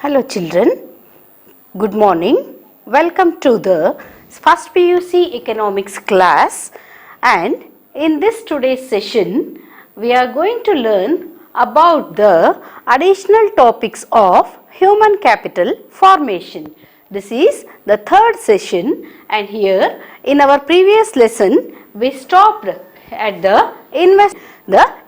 Hello children, good morning. Welcome to the first PUC economics class, and in this today's session we are going to learn about the additional topics of human capital formation. This is the third session, and here in our previous lesson we stopped at the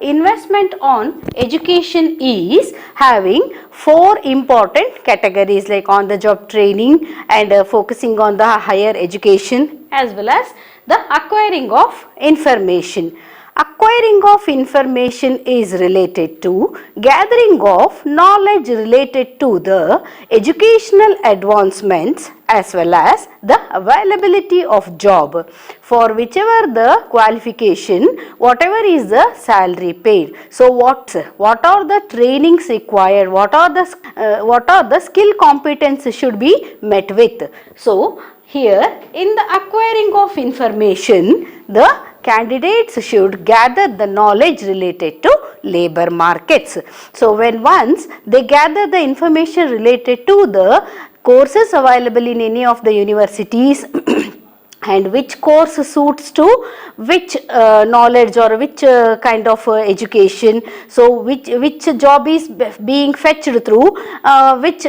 investment on education is having four important categories like on the job training and focusing on the higher education as well as the acquiring of information. Acquiring of information is related to gathering of knowledge related to the educational advancements as well as the availability of job for whichever the qualification, whatever is the salary paid. So what are the trainings required, what are the skill competence should be met with. So here in the acquiring of information, the candidates should gather the knowledge related to labor markets. So when once they gather the information related to the courses available in any of the universities and which course suits to which knowledge or which kind of education, so which job is being fetched through which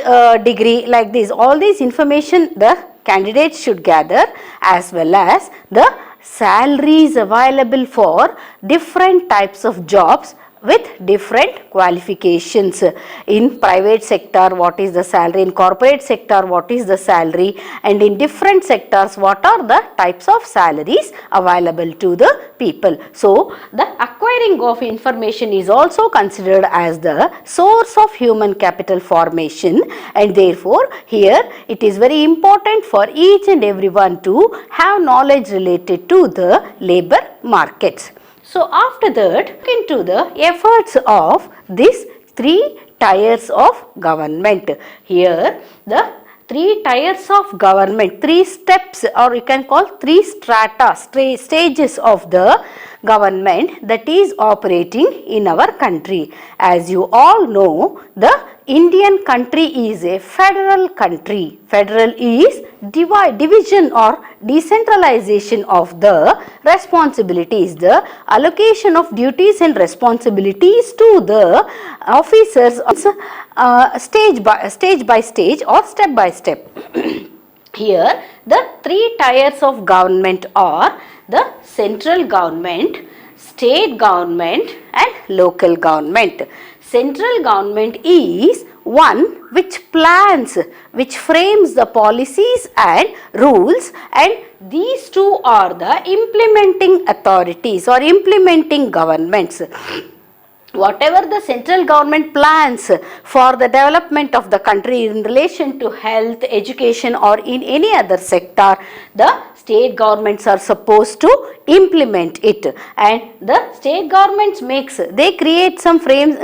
degree, like this, all these information the candidates should gather, as well as the salaries available for different types of jobs with different qualifications. In private sector, what is the salary? In corporate sector, what is the salary? And in different sectors, what are the types of salaries available to the people? So the acquiring of information is also considered as the source of human capital formation, and therefore here it is very important for each and everyone to have knowledge related to the labor markets. So after that, look into the efforts of these three tiers of government. Here the three tiers of government, three steps, or you can call three strata, stages of the government that is operating in our country. As you all know, the Indian country is a federal country. Federal is division or decentralization of the responsibilities, the allocation of duties and responsibilities to the officers stage by stage or step by step. Here the three tiers of government are the central government, state government and local government. Central government is one which plans, which frames the policies and rules, and these two are the implementing authorities or implementing governments. Whatever the central government plans for the development of the country in relation to health, education or in any other sector, the state governments are supposed to implement it, and the state governments they create some frames,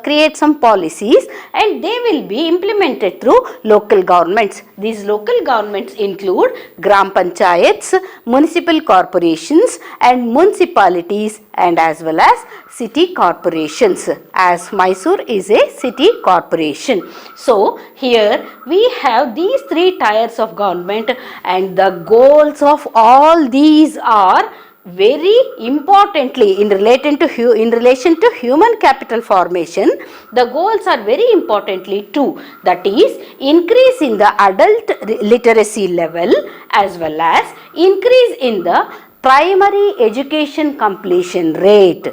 create some policies, and they will be implemented through local governments. These local governments include gram panchayats, municipal corporations and municipalities, and as well as city corporations, as Mysore is a city corporation. So here we have these three tiers of government, and the goals of all these are very importantly in relation to human capital formation. The goals are very importantly two, that is increase in the adult literacy level as well as increase in the primary education completion rate.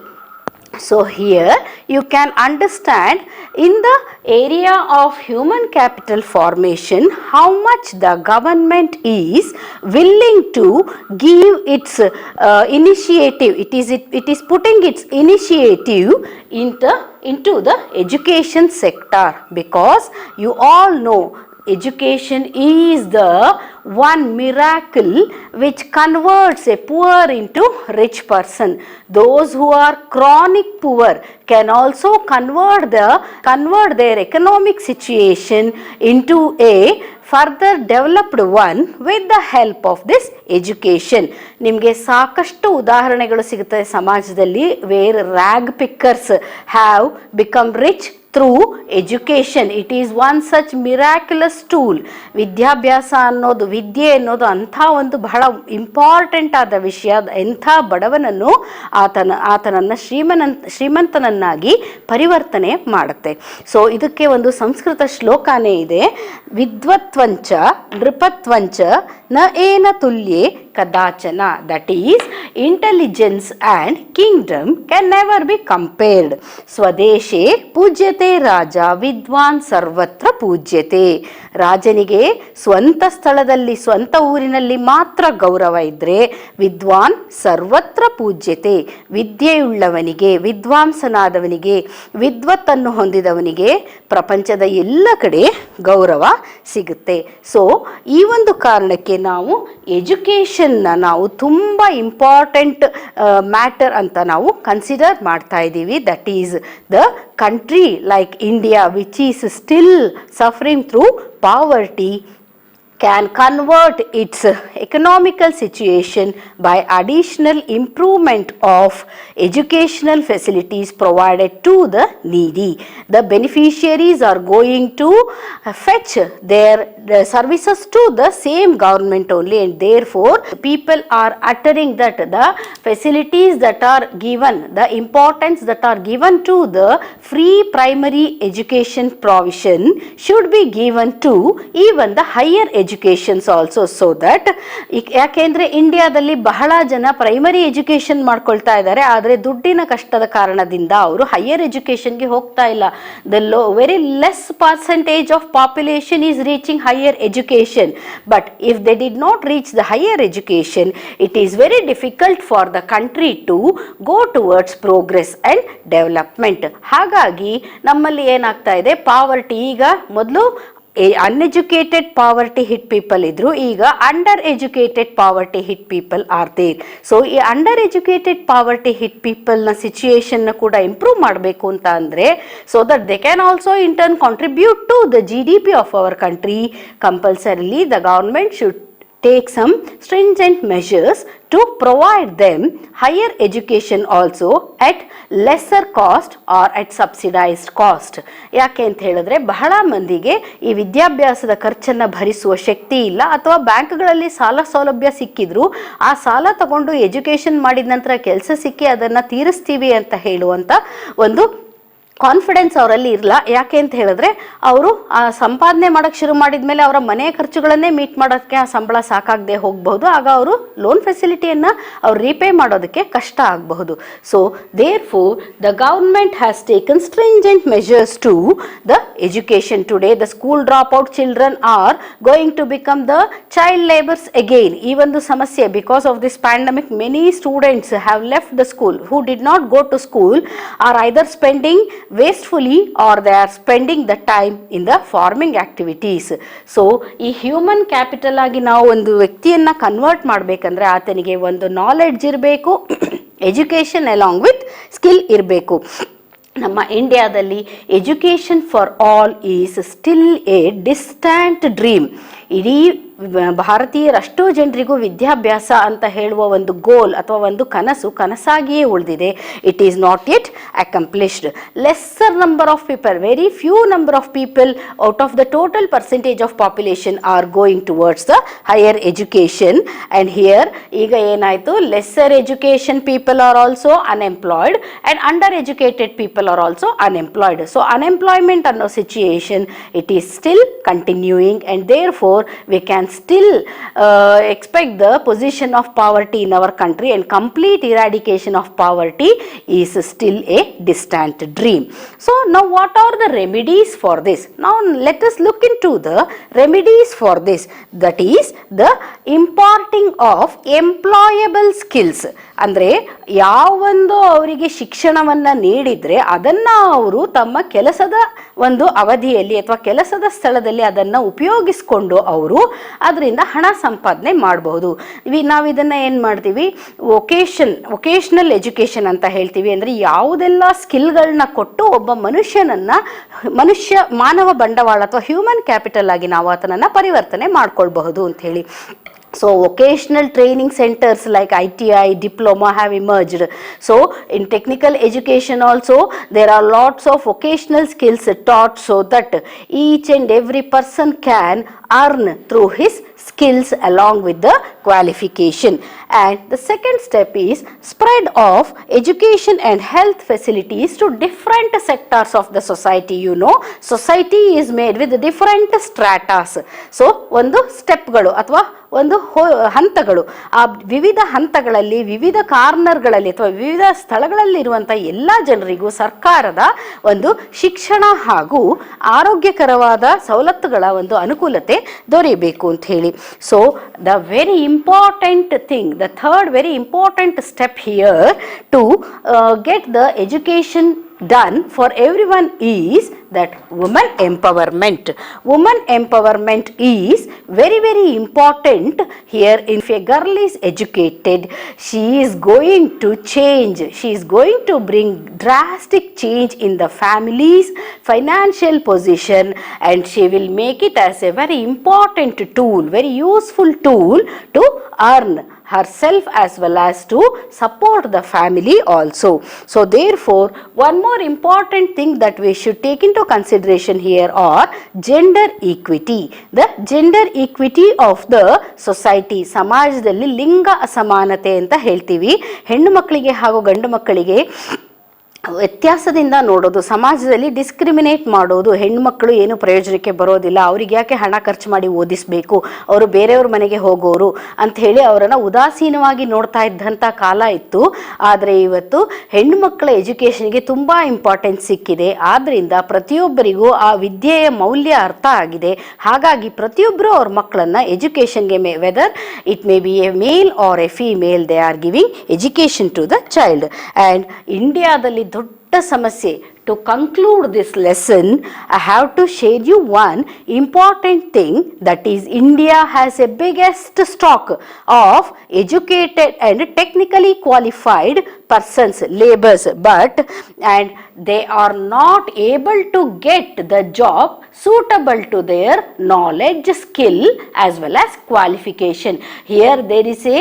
So here you can understand in the area of human capital formation how much the government is willing to give its initiative. It is putting its initiative into the education sector, because you all know education is the one miracle which converts a poor into rich person. Those who are chronic poor can also convert their economic situation into a further developed one with the help of this education. ನಿಮಗೆ ಸಾಕಷ್ಟು ಉದಾಹರಣೆಗಳು ಸಿಗುತ್ತದೆ ಸಮಾಜದಲ್ಲಿ, where rag pickers have become rich through education. It is one such miraculous tool. ವಿದ್ಯಾಭ್ಯಾಸ ಅನ್ನೋದು, ವಿದ್ಯೆ ಅನ್ನೋದು ಅಂಥ ಒಂದು ಬಹಳ ಇಂಪಾರ್ಟೆಂಟ್ ಆದ ವಿಷಯ. ಎಂಥ ಬಡವನನ್ನು ಆತನನ್ನು ಶ್ರೀಮಂತನನ್ನಾಗಿ ಪರಿವರ್ತನೆ ಮಾಡುತ್ತೆ. ಸೊ ಇದಕ್ಕೆ ಒಂದು ಸಂಸ್ಕೃತ ಶ್ಲೋಕನೇ ಇದೆ, ವಿದ್ವತ್ವಂಚ ನೃಪತ್ವಂಚ ನ ಏನ ತುಲ್ಯೆ ಕದಾಚನ. That is intelligence and kingdom can never be compared. ಸ್ವದೇಶೇ ಪೂಜ್ಯತೆ ರಾಜ ವಿದ್ವಾನ್ ಸರ್ವತ್ರ ಪೂಜ್ಯತೆ. ರಾಜನಿಗೆ ಸ್ವಂತ ಸ್ಥಳದಲ್ಲಿ, ಸ್ವಂತ ಊರಿನಲ್ಲಿ ಮಾತ್ರ ಗೌರವ ಇದ್ದರೆ ವಿದ್ವಾನ್ ಸರ್ವತ್ರ ಪೂಜ್ಯತೆ. ವಿದ್ಯೆಯುಳ್ಳವನಿಗೆ, ವಿದ್ವಾಂಸನಾದವನಿಗೆ, ವಿದ್ವತ್ತನ್ನು ಹೊಂದಿದವನಿಗೆ ಪ್ರಪಂಚದ ಎಲ್ಲ ಕಡೆ ಗೌರವ ಸಿಗುತ್ತೆ. ಸೊ ಈ ಒಂದು ಕಾರಣಕ್ಕೆ ನಾವು ಎಜುಕೇಷನ್ನ ನಾವು ತುಂಬ ಇಂಪಾರ್ಟೆಂಟ್ ಮ್ಯಾಟರ್ ಅಂತ ನಾವು ಕನ್ಸಿಡರ್ ಮಾಡ್ತಾ ಇದ್ದೀವಿ. That is the country like India, which is still suffering through poverty, can convert its economical situation by additional improvement of educational facilities provided to the needy. The beneficiaries are going to fetch their services to the same government only, and therefore people are uttering that the facilities that are given, the importance that are given to the free primary education provision should be given to even the higher educations also, so that ಯಾಕೆಂದರೆ ಇಂಡಿಯಾದಲ್ಲಿ ಬಹಳ ಜನ primary education ಮಾಡ್ಕೊಳ್ತಾ ಇದ್ದಾರೆ, ಆದರೆ ದುಡ್ಡಿನ ಕಷ್ಟದ ಕಾರಣದಿಂದ ಅವರು ಹೈಯರ್ ಎಜುಕೇಷನ್ಗೆ ಹೋಗ್ತಾ ಇಲ್ಲ. The very less percentage of population is reaching higher education, but if they did not reach the higher education, it is very difficult for the country to go towards progress and development. ಹಾಗಾಗಿ ನಮ್ಮಲ್ಲಿ ಏನಾಗ್ತಾ ಇದೆ, poverty, ಈಗ ಮೊದಲು uneducated poverty hit people ಇದ್ರು, ಈಗ under educated poverty hit people are there. So ಈ under educated poverty hit ಪೀಪಲ್ನ ಸಿಚುಯೇಷನ್ನ ಕೂಡ ಇಂಪ್ರೂವ್ ಮಾಡಬೇಕು ಅಂತ ಅಂದರೆ, so that they can also in turn contribute to the GDP of our country, compulsorily the government should take some stringent measures to provide them higher education also at lesser cost or at subsidized cost. ಯಾಕೆ ಅಂತ ಹೇಳಿದ್ರೆ, ಬಹಳ ಮಂದಿಗೆ ಈ ವಿದ್ಯಾಭ್ಯಾಸದ ಖರ್ಚನ್ನು ಭರಿಸುವ ಶಕ್ತಿ ಇಲ್ಲ, ಅಥವಾ ಬ್ಯಾಂಕ್ಗಳಲ್ಲಿ ಸಾಲ ಸೌಲಭ್ಯ ಸಿಕ್ಕಿದ್ರು ಆ ಸಾಲ ತಗೊಂಡು ಎಜುಕೇಷನ್ ಮಾಡಿದ ನಂತರ ಕೆಲಸ ಸಿಕ್ಕಿ ಅದನ್ನು ತೀರಿಸ್ತೀವಿ ಅಂತ ಹೇಳುವಂಥ ಒಂದು ಕಾನ್ಫಿಡೆನ್ಸ್ ಅವರಲ್ಲಿ ಇರಲ್ಲ. ಯಾಕೆ ಅಂತ ಹೇಳಿದ್ರೆ, ಅವರು ಆ ಸಂಪಾದನೆ ಮಾಡೋಕ್ಕೆ ಶುರು ಮಾಡಿದ ಮೇಲೆ ಅವರ ಮನೆಯ ಖರ್ಚುಗಳನ್ನೇ ಮೀಟ್ ಮಾಡೋಕ್ಕೆ ಆ ಸಂಬಳ ಸಾಕಾಗದೆ ಹೋಗಬಹುದು. ಆಗ ಅವರು ಲೋನ್ ಫೆಸಿಲಿಟಿಯನ್ನು ಅವ್ರು ರೀಪೇ ಮಾಡೋದಕ್ಕೆ ಕಷ್ಟ ಆಗಬಹುದು. So therefore the government has taken stringent measures to the education. Today the school drop out children are going to become the child labours again. ಈ ಒಂದು ಸಮಸ್ಯೆ, because of this pandemic many students have left the school, who did not go to school or either spending wastefully or they are spending the time in the farming activities. So ಈ human capital ಆಗಿ ನಾವು ಒಂದು ವ್ಯಕ್ತಿಯನ್ನ convert ಮಾಡಬೇಕಂದ್ರೆ ಆತನಿಗೆ ಒಂದು knowledge ಇರಬೇಕು, education along with skill ಇರಬೇಕು. ನಮ್ಮ ಇಂಡಿಯಾದಲ್ಲಿ education for all is still a distant dream. ಇಡೀ ಭಾರತೀಯರಷ್ಟೋ ಜನರಿಗೂ ವಿದ್ಯಾಭ್ಯಾಸ ಅಂತ ಹೇಳುವ ಒಂದು ಗೋಲ್ ಅಥವಾ ಒಂದು ಕನಸಾಗಿಯೇ ಉಳಿದಿದೆ. It is not yet accomplished. Lesser number of people, very few number of people out of the total percentage of population are going towards the higher education. And here ಈಗ ಏನಾಯಿತು, lesser education people are also unemployed and under educated people are also unemployed. So unemployment ಅನ್ನೋ situation it is still continuing, and therefore we can still expect the position of poverty in our country, and complete eradication of poverty is still a distant dream. So now what are the remedies for this? Now let us look into the remedies for this. That is the imparting of employable skills. ಅಂದರೆ ಯಾವೊಂದು ಅವರಿಗೆ ಶಿಕ್ಷಣವನ್ನು ನೀಡಿದರೆ ಅದನ್ನು ಅವರು ತಮ್ಮ ಕೆಲಸದ ಒಂದು ಅವಧಿಯಲ್ಲಿ ಅಥವಾ ಕೆಲಸದ ಸ್ಥಳದಲ್ಲಿ ಅದನ್ನು ಉಪಯೋಗಿಸಿಕೊಂಡು ಅವರು ಅದರಿಂದ ಹಣ ಸಂಪಾದನೆ ಮಾಡಬಹುದು. ನಾವು ಇದನ್ನು ಏನು ಮಾಡ್ತೀವಿ, ವೊಕೇಶನಲ್ ಎಜುಕೇಷನ್ ಅಂತ ಹೇಳ್ತೀವಿ. ಅಂದರೆ ಯಾವುದೆಲ್ಲ ಸ್ಕಿಲ್ಗಳನ್ನ ಕೊಟ್ಟು ಒಬ್ಬ ಮಾನವ ಬಂಡವಾಳ ಅಥವಾ ಹ್ಯೂಮನ್ ಕ್ಯಾಪಿಟಲ್ ಆಗಿ ನಾವು ಆತನನ್ನು ಪರಿವರ್ತನೆ ಮಾಡ್ಕೊಳ್ಬಹುದು ಅಂತ ಹೇಳಿ. So vocational training centers like ITI, diploma have emerged. So in technical education also there are lots of vocational skills taught so that each and every person can earn through his skills along with the qualification. And the second step is spread of education and health facilities to different sectors of the society. You know, society is made with different stratas. So ಒಂದು ಸ್ಟೆಪ್ಗಳು ಅಥವಾ ಒಂದು ಹಂತಗಳು, ಆ ವಿವಿಧ ಹಂತಗಳಲ್ಲಿ ವಿವಿಧ ಕಾರ್ನರ್ಗಳಲ್ಲಿ ಅಥವಾ ವಿವಿಧ ಸ್ಥಳಗಳಲ್ಲಿರುವಂಥ ಎಲ್ಲ ಜನರಿಗೂ ಸರ್ಕಾರದ ಒಂದು ಶಿಕ್ಷಣ ಹಾಗೂ ಆರೋಗ್ಯಕರವಾದ ಸವಲತ್ತುಗಳ ಒಂದು ಅನುಕೂಲತೆ ದೊರೆಯಬೇಕು ಅಂತ ಹೇಳಿ. So the very important thing, the third very important step here to get the education done for everyone is that woman empowerment. Woman empowerment is very, very important here. If a girl is educated, she is going to change, she is going to bring drastic change in the family's financial position, and she will make it as a very important tool, very useful tool to earn herself as well as to support the family also. So therefore one more important thing that we should take into consideration here are gender equity. The gender equity of the society. ಸಮಾಜದಲ್ಲಿ ಲಿಂಗ ಅಸಮಾನತೆ ಅಂತ ಹೇಳ್ತೀವಿ. ಹೆಣ್ಣು ಮಕ್ಕಳಿಗೆ ಹಾಗೂ ಗಂಡು ಮಕ್ಕಳಿಗೆ ವ್ಯತ್ಯಾಸದಿಂದ ನೋಡೋದು, ಸಮಾಜದಲ್ಲಿ ಡಿಸ್ಕ್ರಿಮಿನೇಟ್ ಮಾಡೋದು, ಹೆಣ್ಮಕ್ಳು ಏನು ಪ್ರಯೋಜನಕ್ಕೆ ಬರೋದಿಲ್ಲ, ಅವ್ರಿಗೆ ಯಾಕೆ ಹಣ ಖರ್ಚು ಮಾಡಿ ಓದಿಸಬೇಕು, ಅವರು ಬೇರೆಯವ್ರ ಮನೆಗೆ ಹೋಗೋರು ಅಂತ ಹೇಳಿ ಅವರನ್ನು ಉದಾಸೀನವಾಗಿ ನೋಡ್ತಾ ಇದ್ದಂಥ ಕಾಲ ಇತ್ತು. ಆದರೆ ಇವತ್ತು ಹೆಣ್ಣುಮಕ್ಕಳ ಎಜುಕೇಷನ್ಗೆ ತುಂಬ ಇಂಪಾರ್ಟೆನ್ಸ್ ಸಿಕ್ಕಿದೆ. ಆದ್ದರಿಂದ ಪ್ರತಿಯೊಬ್ಬರಿಗೂ ಆ ವಿದ್ಯೆಯ ಮೌಲ್ಯ ಅರ್ಥ ಆಗಿದೆ. ಹಾಗಾಗಿ ಪ್ರತಿಯೊಬ್ಬರು ಅವ್ರ ಮಕ್ಕಳನ್ನು ಎಜುಕೇಷನ್ಗೆ whether it may be a male or a female, they are giving education to the child. And ಇಂಡಿಯಾದಲ್ಲಿ ದೊಡ್ಡ ಸಮಸ್ಯೆ. To conclude this lesson, I have to share you one important thing, that is India has a biggest stock of educated and technically qualified persons, laborers, and they are not able to get the job suitable to their knowledge, skill as well as qualification. Here there is a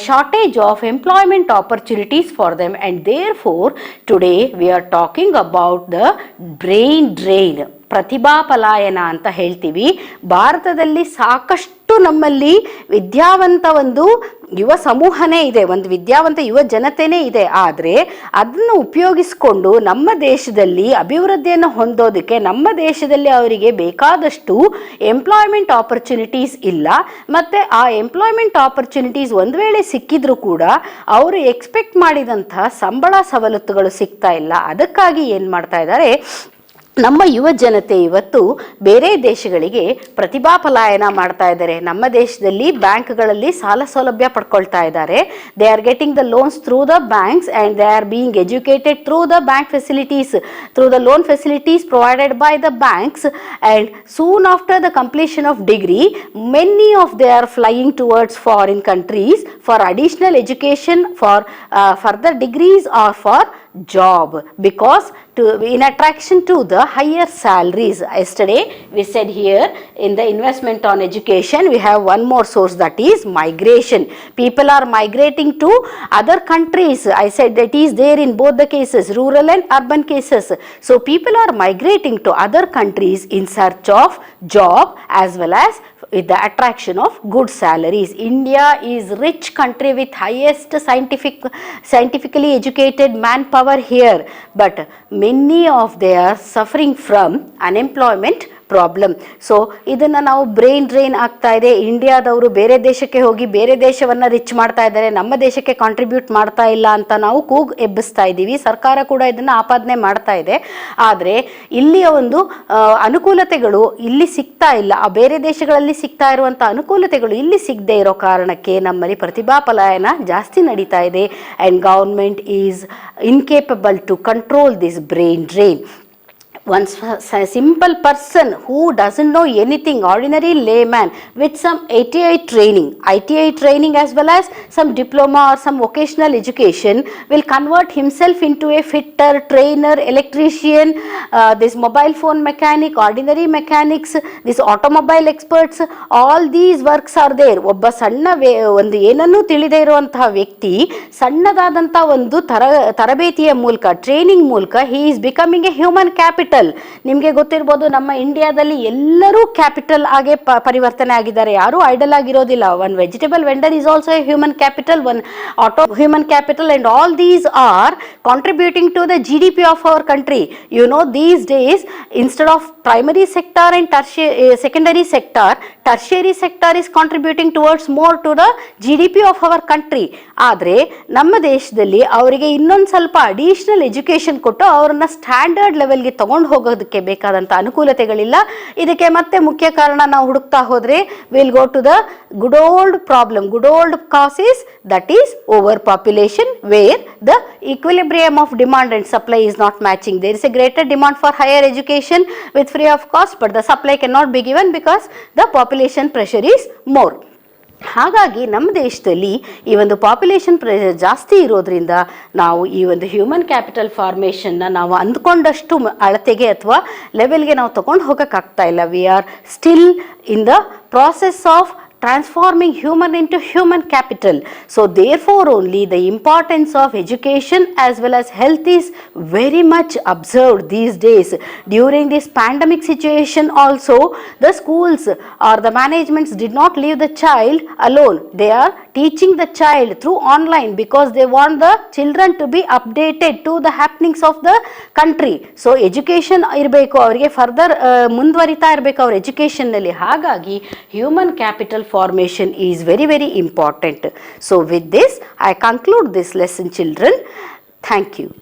shortage of employment opportunities for them, and therefore today we are talking about the brain drain, ಪ್ರತಿಭಾ ಪಲಾಯನ ಅಂತ ಹೇಳ್ತೀವಿ. ಭಾರತದಲ್ಲಿ ಸಾಕಷ್ಟು ನಮ್ಮಲ್ಲಿ ವಿದ್ಯಾವಂತ ಒಂದು ಯುವ ಸಮೂಹನೇ ಇದೆ, ಒಂದು ವಿದ್ಯಾವಂತ ಯುವ ಜನತೆನೇ ಇದೆ. ಆದರೆ ಅದನ್ನು ಉಪಯೋಗಿಸಿಕೊಂಡು ನಮ್ಮ ದೇಶದಲ್ಲಿ ಅಭಿವೃದ್ಧಿಯನ್ನು ಹೊಂದೋದಕ್ಕೆ ನಮ್ಮ ದೇಶದಲ್ಲಿ ಅವರಿಗೆ ಬೇಕಾದಷ್ಟು ಎಂಪ್ಲಾಯ್ಮೆಂಟ್ ಆಪರ್ಚುನಿಟೀಸ್ ಇಲ್ಲ. ಮತ್ತು ಆ ಎಂಪ್ಲಾಯ್ಮೆಂಟ್ ಆಪರ್ಚುನಿಟೀಸ್ ಒಂದು ವೇಳೆ ಸಿಕ್ಕಿದ್ರೂ ಕೂಡ ಅವರು ಎಕ್ಸ್ಪೆಕ್ಟ್ ಮಾಡಿದಂಥ ಸಂಬಳ ಸವಲತ್ತುಗಳು ಸಿಗ್ತಾ ಇಲ್ಲ. ಅದಕ್ಕಾಗಿ ಏನು ಮಾಡ್ತಾ ಇದ್ದಾರೆ, ನಮ್ಮ ಯುವ ಜನತೆ ಇವತ್ತು ಬೇರೆ ದೇಶಗಳಿಗೆ ಪ್ರತಿಭಾ ಪಲಾಯನ ಮಾಡ್ತಾ ಇದ್ದಾರೆ. ನಮ್ಮ ದೇಶದಲ್ಲಿ ಬ್ಯಾಂಕ್ಗಳಲ್ಲಿ ಸಾಲ ಸೌಲಭ್ಯ ಪಡ್ಕೊಳ್ತಾ ಇದ್ದಾರೆ. They are getting the loans through the banks and they are being educated through the bank facilities, through the loan facilities provided by the banks. And soon after the completion of degree many of they are flying towards foreign countries for additional education, for further degrees or for job, because in attraction to the higher salaries. Yesterday we said here in the investment on education we have one more source, that is migration. People are migrating to other countries. I said that is there in both the cases, rural and urban cases. So people are migrating to other countries in search of job as well as with the attraction of good salaries. India is rich country with highest scientifically educated manpower here, but many of they are suffering from unemployment problem. So ಇದನ್ನು ನಾವು brain drain ಆಗ್ತಾ ಇದೆ. ಇಂಡಿಯಾದವರು ಬೇರೆ ದೇಶಕ್ಕೆ ಹೋಗಿ ಬೇರೆ ದೇಶವನ್ನು ರಿಚ್ ಮಾಡ್ತಾ ಇದ್ದಾರೆ, ನಮ್ಮ ದೇಶಕ್ಕೆ ಕಾಂಟ್ರಿಬ್ಯೂಟ್ ಮಾಡ್ತಾ ಇಲ್ಲ ಅಂತ ನಾವು ಕೂಗು ಎಬ್ಬಿಸ್ತಾ ಇದ್ದೀವಿ. ಸರ್ಕಾರ ಕೂಡ ಇದನ್ನು ಆಪಾದನೆ ಮಾಡ್ತಾ ಇದೆ. ಆದರೆ ಇಲ್ಲಿಯ ಒಂದು ಅನುಕೂಲತೆಗಳು ಇಲ್ಲಿ ಸಿಗ್ತಾ ಇಲ್ಲ. ಆ ಬೇರೆ ದೇಶಗಳಲ್ಲಿ ಸಿಗ್ತಾ ಇರುವಂಥ ಅನುಕೂಲತೆಗಳು ಇಲ್ಲಿ ಸಿಗದೇ ಇರೋ ಕಾರಣಕ್ಕೆ ನಮ್ಮಲ್ಲಿ ಪ್ರತಿಭಾ ಪಲಾಯನ ಜಾಸ್ತಿ ನಡೀತಾ ಇದೆ. And government is incapable to control this brain drain. one simple person who doesn't know anything, ordinary layman with some ITI training as well as some diploma or some vocational education will convert himself into a fitter, trainer, electrician, this mobile phone mechanic, ordinary mechanics, this automobile experts, all these works are there. ಒಬ್ಬ ಸಣ್ಣ ಒಂದು ಏನನ್ನೂ ತಿಳಿದೇ ಇರುವಂತಹ ವ್ಯಕ್ತಿ ಸಣ್ಣದಾದಂಥ ಒಂದು ತರಬೇತಿಯ ಮೂಲಕ, ಟ್ರೈನಿಂಗ್ ಮೂಲಕ he is becoming a human capital. ನಿಮಗೆ ಗೊತ್ತಿರಬಹುದು, ನಮ್ಮ ಇಂಡಿಯಾದಲ್ಲಿ ಎಲ್ಲರೂ ಕ್ಯಾಪಿಟಲ್ ಆಗಿ ಪರಿವರ್ತನೆ ಆಗಿದ್ದಾರೆ, ಯಾರು ಐಡಲ್ ಆಗಿರೋದಿಲ್ಲ. One vegetable vendor is also a human capital, one auto human capital, and all these are contributing to the GDP of our country. You know, these days instead of primary sector and secondary sector, tertiary sector is contributing towards more to the GDP of our country. ಆದರೆ ನಮ್ಮ ದೇಶದಲ್ಲಿ ಅವರಿಗೆ ಇನ್ನೊಂದು ಸ್ವಲ್ಪ additional education ಕೊಟ್ಟು ಅವ್ರನ್ನ standard ಲೆವೆಲ್ಗೆ ತಗೊಂಡು ಹೋಗೋದಕ್ಕೆ ಬೇಕಾದಂಥ ಅನುಕೂಲತೆಗಳಿಲ್ಲ. ಇದಕ್ಕೆ ಮತ್ತೆ ಮುಖ್ಯ ಕಾರಣ ನಾವು ಹುಡುಕ್ತಾ ಹೋದರೆ will go to the good old problem, good old causes, that is overpopulation, where the equilibrium of demand and supply is not matching. There is a greater demand for higher education with free of cost, but the supply cannot be given because the population pressure is more. ಹಾಗಾಗಿ ನಮ್ಮ ದೇಶದಲ್ಲಿ ಈ ಒಂದು population pressure ಜಾಸ್ತಿ ಇರೋದ್ರಿಂದ ನಾವು ಈ ಒಂದು ಹ್ಯೂಮನ್ ಕ್ಯಾಪಿಟಲ್ ಫಾರ್ಮೇಷನ್ನ ನಾವು ಅಂದ್ಕೊಂಡಷ್ಟು ಅಳತೆಗೆ ಅಥವಾ ಲೆವೆಲ್ಗೆ ನಾವು ತಗೊಂಡು ಹೋಗೋಕ್ಕಾಗ್ತಾ ಇಲ್ಲ. We are still in the process of transforming human into human capital. So therefore only the importance of education as well as health is very much observed these days. During this pandemic situation also, the schools or the managements did not leave the child alone. They are teaching the child through online because they want the children to be updated to the happenings of the country. So education ಇರಬೇಕು, ಅವರಿಗೆ further ಮುಂದುವರಿತಾ ಇರಬೇಕು ಅವ್ರ ಎಜುಕೇಷನ್ನಲ್ಲಿ. ಹಾಗಾಗಿ human capital formation is very, very important. So with this, I conclude this lesson, children. Thank you.